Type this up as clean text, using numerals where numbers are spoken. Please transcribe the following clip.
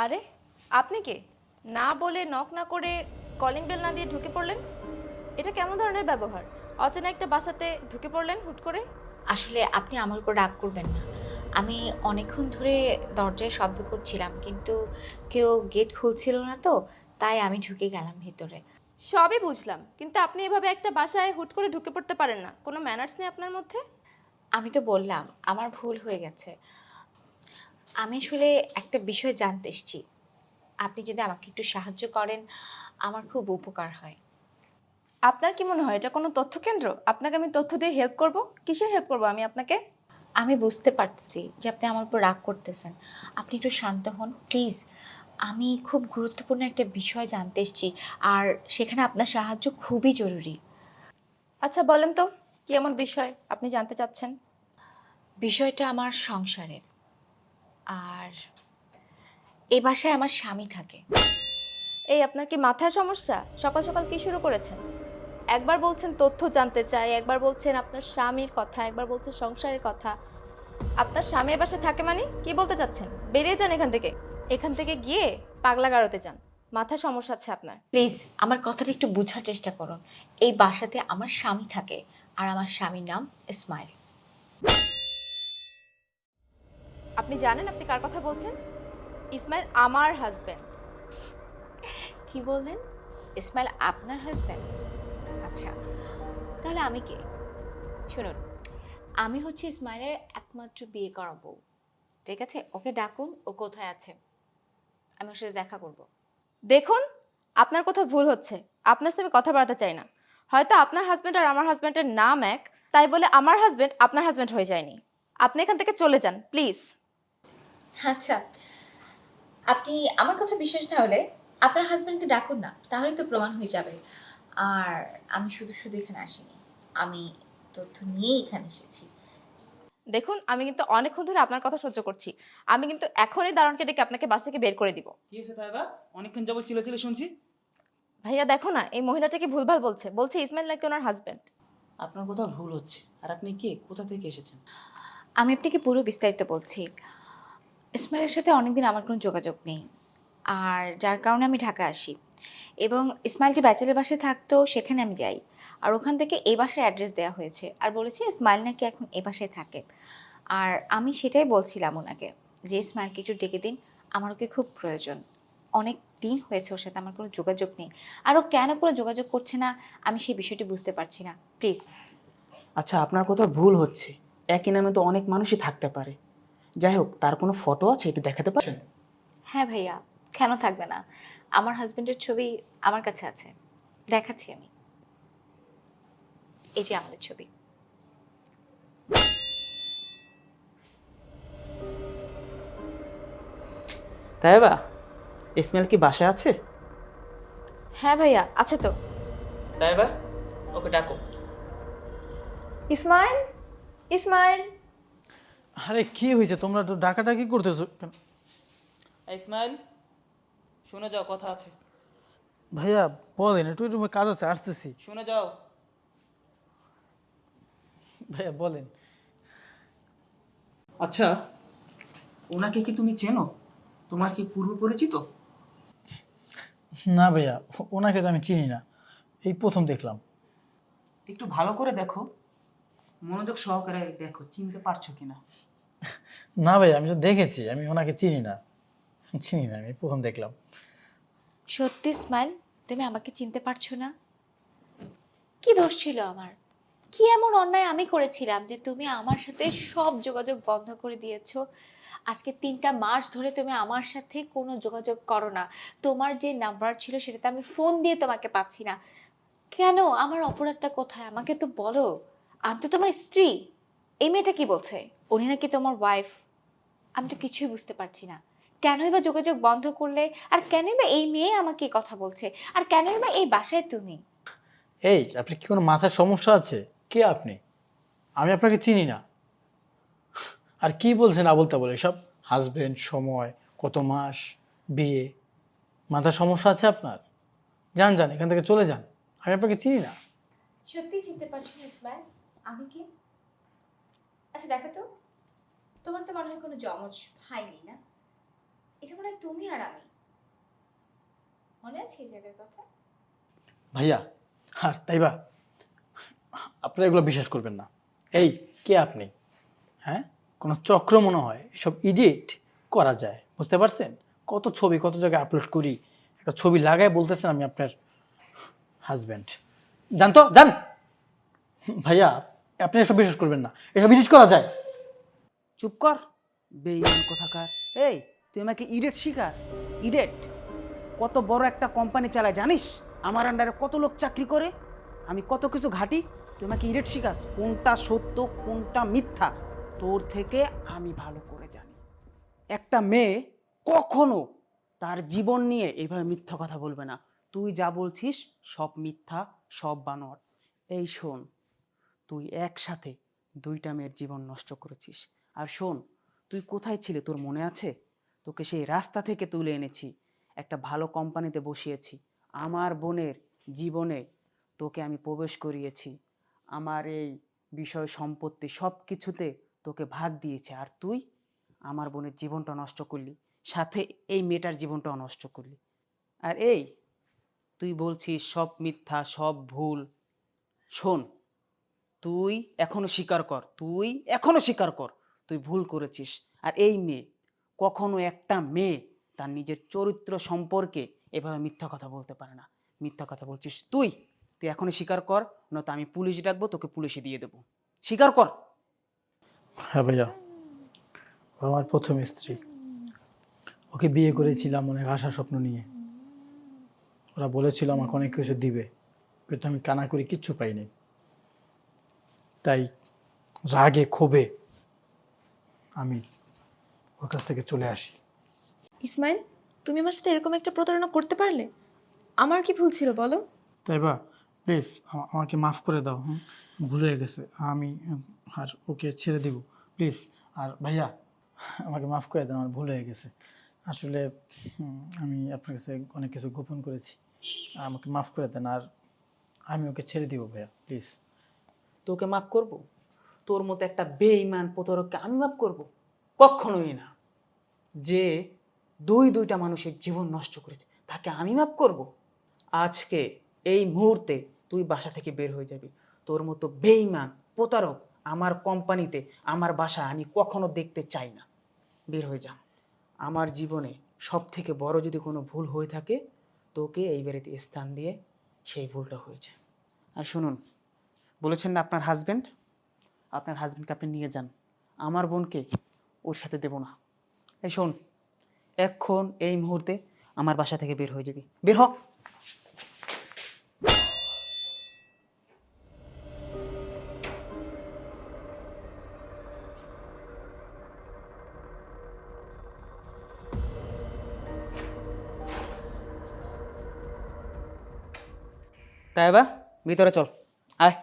আরে আপনি কে? না বলে নক না করে কলিং বেল না দিয়ে ঢুকে পড়লেন? এটা কেমন ধরনের ব্যবহার? অচেনা একটা বাসাতে ঢুকে পড়লেন হুট করে? আসলে আপনি আমার উপর রাগ করবেন না। আমি অনেকক্ষণ ধরে দরজায় শব্দ করছিলাম, কিন্তু কেউ গেট খুলছিল না তো, তাই আমি ঢুকে গেলাম ভিতরে। সবই বুঝলাম, কিন্তু আপনি এভাবে একটা বাসায় হুট করে ঢুকে পড়তে পারেন না। কোনো ম্যানার্স নেই আপনার মধ্যে? আমি তো বললাম, আমার ভুল হয়ে গেছে। আমি আসলে একটা বিষয় জানতে এসেছি। আপনি যদি আমাকে একটু সাহায্য করেন, আমার খুব উপকার হয়। আপনার কি মনে হয় এটা কোনো তথ্য কেন্দ্র? আপনাকে আমি তথ্য দিয়ে হেল্প করব? কিসের হেল্প করব আমি আপনাকে? আমি বুঝতে পারতেছি যে আপনি আমার উপর রাগ করতেছেন। আপনি একটু শান্ত হন, প্লিজ। আমি খুব গুরুত্বপূর্ণ একটা বিষয় জানতে এসেছি, আর সেখানে আপনার সাহায্য খুবই জরুরি। আচ্ছা বলেন তো, কি এমন বিষয় আপনি জানতে চাচ্ছেন? বিষয়টা আমার সংসারের। আর এ বাসায় আমার স্বামী থাকে। এই আপনার কি মাথায় সমস্যা? সকাল সকাল কি শুরু করেছেন? একবার বলছেন তথ্য জানতে চাই, একবার বলছেন আপনার স্বামীর কথা, একবার বলছেন সংসারের কথা। আপনার স্বামী এ বাসায় থাকে মানে কি বলতে চাচ্ছেন? বেরিয়ে যান এখান থেকে। এখান থেকে গিয়ে পাগলা গারোতে যান। মাথায় সমস্যা আছে আপনার। প্লিজ আমার কথাটা একটু বোঝার চেষ্টা করুন। এই বাসাতে আমার স্বামী থাকে, আর আমার স্বামীর নাম ইসমাইল। আপনি জানেন আপনি কার কথা বলছেন? ইসমাইল আমার হাজবেন্ড। কি বললেন? ইসমাইল আপনার হাজব্যান্ড? আচ্ছা, তাহলে আমি কে? শুনুন, আমি হচ্ছে ইসমাইলের একমাত্র বিয়ে করা বউ। ঠিক আছে, ওকে ডাকুন, ও কোথায় আছে, আমি ওর সাথে দেখা করব। দেখুন, আপনার কোথাও ভুল হচ্ছে। আপনার সাথে আমি কথা বাড়াতে চাই না। হয়তো আপনার হাজবেন্ড আর আমার হাজবেন্ডের নাম এক, তাই বলে আমার হাজবেন্ড আপনার হাজবেন্ড হয়ে যায়নি। আপনি এখান থেকে চলে যান প্লিজ। আচ্ছা, আপনি আমার কথা বিশ্বাস না হলে আপনার হাজবেন্ডকে ডাকুন না, তাহলেই তো প্রমাণ হয়ে যাবে। আর আমি শুধু শুধু এখানে আসিনি, আমি তথ্য নিয়ে এখানে এসেছি। দেখুন, আমি কিন্তু অনেকক্ষণ ধরে আপনার কথা সহ্য করছি। আমি কিন্তু এখনই দারোয়ানকে ডেকে আপনাকে বাস থেকে বের করে দিব। কি হয়েছে তাইবা? অনেকক্ষণ যাবত চিল্লাচিল্লি শুনছি। ভাইয়া দেখো না, এই মহিলাটাকে ভুলভাল বলছে। বলছে ইসমাইল নাকি ওনার হাজবেন্ড। আপনার কোথাও ভুল হচ্ছে। আর আপনি কে, কোথা থেকে এসেছেন? আমি আপনাকে পুরো বিস্তারিত বলছি। ইসমাইলের সাথে অনেকদিন আমার কোনো যোগাযোগ নেই, আর যার কারণে আমি ঢাকা আসি। এবং ইসমাইল যে ব্যাচেলের বাসায় থাকতো সেখানে আমি যাই। আর ওখান থেকে এই বাসার অ্যাড্রেস দেওয়া হয়েছে, আর বলেছে ইসমাইল নাকি এখন এ বাসায় থাকে। আর আমি সেটাই বলছিলাম ওনাকে, যে ইসমাইলকে একটু ডেকে দিন, আমার ওকে খুব প্রয়োজন। অনেক দিন হয়েছে ওর সাথে আমার কোনো যোগাযোগ নেই, আর ও কেন কোনো যোগাযোগ করছে না আমি সেই বিষয়টি বুঝতে পারছি না। প্লিজ। আচ্ছা, আপনার কোথাও ভুল হচ্ছে। একই নামে তো অনেক মানুষই থাকতে পারে। যাই হোক, তার কোনো ফটো আছে, একটু দেখাতে পারেন? হ্যাঁ ভাইয়া, কেন থাকবে না? আমার হাজবেন্ডের ছবি আমার কাছে আছে, দেখাচ্ছি আমি। এই যে আমাদের ছবি। তাইবা, ইসমাইল কি বাসায় আছে? হ্যাঁ ভাইয়া, আছে তো। তাইবা, ওকে ডাকো। ইসমাইল, ইসমাইল। আরে কি হয়েছে, তোমরা তো ডাকাডাকি করতেছো কেন? এই ইসমাইল, শুনে যাও, কথা আছে। ভাইয়া বলেন, একটু একটু কাজ আছে, আসতেছি। শুনে যাও। ভাইয়া বলেন। আচ্ছা, ওনাকে কি তুমি চেনো? তোমার কি পূর্ব পরিচিত? না ভাইয়া, ওনাকে তো আমি চিনি না, এই প্রথম দেখলাম। একটু ভালো করে দেখো, মনোযোগ সহকারে দেখো, চিনতে পারছো কিনা। না ভাইয়া, আমি তো দেখেছি, আমি ওনাকে চিনি না। চিনি না, আমি প্রথম দেখলাম। সত্যি ইসমাইল, তুমি আমাকে চিনতে পারছো না? কি দোষ ছিল আমার? কি এমন অন্যায় আমি করেছিলাম যে তুমি আমার সাথে সব যোগাযোগ বন্ধ করে দিয়েছো? আজকে 3টা মাস ধরে তুমি আমার সাথে কোনো যোগাযোগ করো না। তোমার যে নাম্বার ছিল সেটাতে আমি ফোন দিয়ে তোমাকে পাচ্ছি না। কেন? আমার অপরাধটা কোথায়? আমাকে তো বলো। আমি তো তোমার স্ত্রী। এই মেয়েটা কি বলছে? উনি নাকি তোমার ওয়াইফ। আমি তো কিছুই বুঝতে পারছি না। কেনই বা যোগাযোগ বন্ধ করলে? আর কেনই বা এই মেয়ে আমাকে এই কথা বলছে? আর কেনই বা এই বাসায় তুমি? এই, আপনি কি কোনো মাথার সমস্যা আছে? কে আপনি? আমি আপনাকে চিনি না। আর কি বলছেন আবোল তাবোল সব? হাজবেন্ড, সময়, কত মাস, বিয়ে। মাথার সমস্যা আছে আপনার? যান যান, এখান থেকে চলে যান। আমি আপনাকে চিনি না। সত্যি চিনতে পারছো না ইসমাইল? আমি কে? আচ্ছা দেখো তো, তোমার তো মনে হয় কোনো জমজ ভাই নেই না? এটা মনে হয় তুমি আর আমি। মনে আছে এই জায়গার কথা? ভাইয়া, আর তাইবা আপনারা এগুলো বিশ্বাস করবেন না। এই, কে আপনি? হ্যাঁ, কোনো চক্র মনে হয় এসব এডিট করা যায়, বুঝতে পারছেন? কত ছবি কত জায়গায় আপলোড করি, একটা ছবি লাগায় বলতেছেন আমি আপনার হাজব্যান্ড। জান তো, জান। ভাইয়া, আপনি এসব বিশ্বাস করবেন না, এসব এডিট করা যায়। চুপ কর, বেঈমান কোথাকার। এই, তুই আমাকে ইডেট শিখাস? ইডেট? কত বড় একটা কোম্পানি চালায় জানিস? আমার আন্ডারে কত লোক চাকরি করে, আমি কত কিছু ঘাটি, তুই আমাকে ইডেট শিখাস? কোনটা সত্য কোনটা মিথ্যা তোর থেকে আমি ভালো করে জানি। একটা মেয়ে কখনো তার জীবন নিয়ে এইভাবে মিথ্যা কথা বলবে না। তুই যা বলছিস সব মিথ্যা, সব বানোয়াট। এই শোন, তুই একসাথে দুইটা মেয়ের জীবন নষ্ট করেছিস। আর শোন, তুই কোথায় ছিলে তোর মনে আছে? তোকে সেই রাস্তা থেকে তুলে এনেছি, একটা ভালো কোম্পানিতে বসিয়েছি, আমার বোনের জীবনে তোকে আমি প্রবেশ করিয়েছি, আমার এই বিষয় সম্পত্তি সব কিছুতে তোকে ভাগ দিয়েছে, আর তুই আমার বোনের জীবনটা নষ্ট করলি, সাথে এই মেয়েটার জীবনটাও নষ্ট করলি। আর এই, তুই বলছিস সব মিথ্যা সব ভুল। শোন, তুই এখনো স্বীকার কর, তুই এখনো স্বীকার কর তুই ভুল করেছিস। আর এই মেয়ে, কখনো একটা মেয়ে তার নিজের চরিত্র সম্পর্কে এভাবে মিথ্যা কথা বলতে পারে না। মিথ্যা কথা বলছিস তুই, তুই এখনো স্বীকার কর, নয়তো আমি পুলিশ ডাকবো, তোকে পুলিশে দিয়ে দেবো। স্বীকার কর। হ্যাঁ ভাইয়া, ও আমার প্রথম স্ত্রী। ওকে বিয়ে করেছিলাম অনেক আশা স্বপ্ন নিয়ে। ওরা বলেছিল আমাকে অনেক কিছু দিবে, কিন্তু আমি কানা করে কিচ্ছু পাইনি। তাই রাগে ক্ষোভে আমি ওর কাছ থেকে চলে আসি। ইসমাইল, তুমি আমার সাথে এরকম একটা প্রতারণা করতে পারলে? আমার কি ভুল ছিল বলো? তাই বা, প্লিজ আমাকে মাফ করে দাও। হুম, ভুল হয়ে গেছে, আমি আর ওকে ছেড়ে দিব প্লিজ। আর ভাইয়া, আমাকে মাফ করে দেন, আমার ভুল হয়ে গেছে আসলে। আমি আপনার কাছে অনেক কিছু গোপন করেছি, আমাকে মাফ করে দেন। আর আমি ওকে ছেড়ে দিব ভাইয়া, প্লিজ। তোকে মাফ করব? তোর মতো একটা বেঈমান প্রতারককে আমি মাফ করব? কখনোই না। যে দুইটা মানুষের জীবন নষ্ট করেছে তাকে আমি মাফ করব? আজকে এই মুহূর্তে তুই বাসা থেকে বের হয়ে যাবি। তোর মতো বেঈমান প্রতারক আমার কোম্পানিতে, আমার বাসা আমি কখনো দেখতে চাই না। বের হয়ে যা। আমার জীবনে সব থেকে বড় যদি কোনো ভুল হয়ে থাকে, তোকে এই বাড়িতে স্থান দিয়ে সেই ভুলটা হয়েছে। আর শুনুন, বলেছেন না আপনার হাজব্যান্ড, আপনার হাজব্যান্ডকে আপনি নিয়ে যান, আমার বোনকে ওর সাথে দেব না। এই শোন, এখন এই মুহূর্তে আমার বাসা থেকে বের হয়ে যাবি, বের হ। তাই বা, ভিতরে চল, আয়।